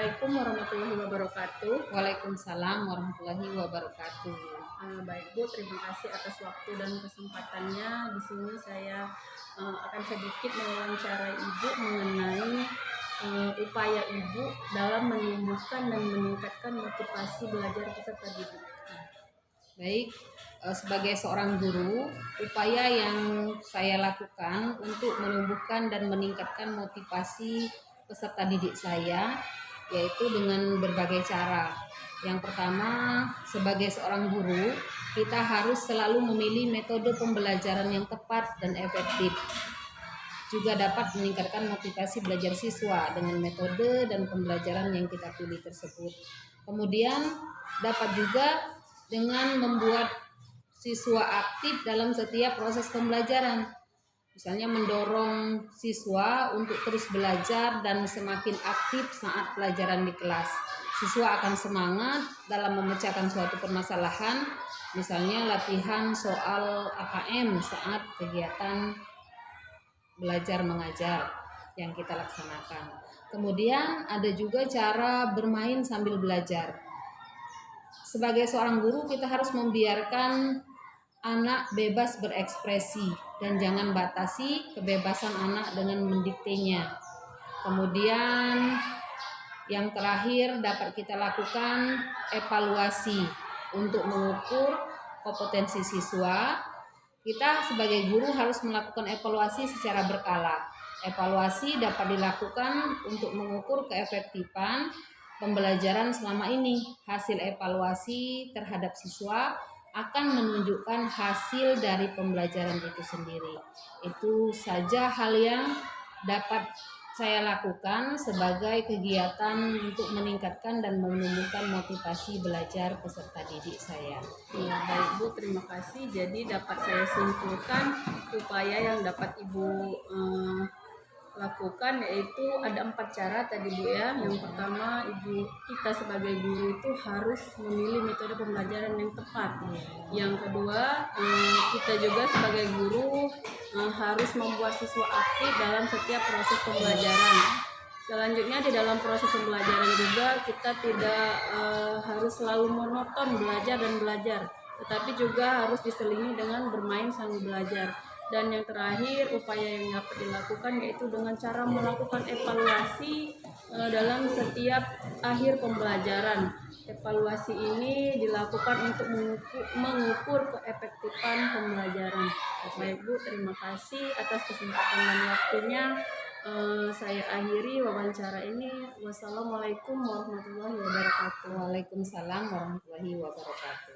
Assalamualaikum warahmatullahi wabarakatuh. Waalaikumsalam warahmatullahi wabarakatuh. Baik Bu, terima kasih atas waktu dan kesempatannya. Di sini saya akan sedikit mewawancarai Ibu mengenai upaya Ibu dalam menumbuhkan dan meningkatkan motivasi belajar peserta didik. Baik, sebagai seorang guru, upaya yang saya lakukan untuk menumbuhkan dan meningkatkan motivasi peserta didik saya yaitu dengan berbagai cara. Yang pertama, sebagai seorang guru, kita harus selalu memilih metode pembelajaran yang tepat dan efektif. Juga dapat meningkatkan motivasi belajar siswa dengan metode dan pembelajaran yang kita pilih tersebut. Kemudian dapat juga dengan membuat siswa aktif dalam setiap proses pembelajaran. Misalnya mendorong siswa untuk terus belajar dan semakin aktif saat pelajaran di kelas. Siswa akan semangat dalam memecahkan suatu permasalahan, misalnya latihan soal AKM saat kegiatan belajar mengajar yang kita laksanakan. Kemudian ada juga cara bermain sambil belajar. Sebagai seorang guru, kita harus membiarkan anak bebas berekspresi dan jangan batasi kebebasan anak dengan mendiktenya. Kemudian yang terakhir dapat kita lakukan evaluasi untuk mengukur kompetensi siswa. Kita sebagai guru harus melakukan evaluasi secara berkala. Evaluasi dapat dilakukan untuk mengukur keefektifan pembelajaran selama ini. Hasil evaluasi terhadap siswa akan menunjukkan hasil dari pembelajaran itu sendiri. Itu saja hal yang dapat saya lakukan sebagai kegiatan untuk meningkatkan dan menumbuhkan motivasi belajar peserta didik saya. Ya, baik Bu, terima kasih. Jadi dapat saya simpulkan upaya yang dapat Ibu lakukan yaitu ada 4 cara tadi Bu ya. Yang pertama, kita sebagai guru itu harus memilih metode pembelajaran yang tepat. Yang kedua, kita juga sebagai guru harus membuat siswa aktif dalam setiap proses pembelajaran. Selanjutnya di dalam proses pembelajaran juga kita tidak harus selalu monoton belajar dan belajar, tetapi juga harus diselingi dengan bermain sambil belajar. Dan yang terakhir, upaya yang dapat dilakukan yaitu dengan cara melakukan evaluasi dalam setiap akhir pembelajaran. Evaluasi ini dilakukan untuk mengukur keefektifan pembelajaran. Baik Bu, terima kasih atas kesempatan dan waktunya. Saya akhiri wawancara ini. Wassalamualaikum warahmatullahi wabarakatuh. Waalaikumsalam warahmatullahi wabarakatuh.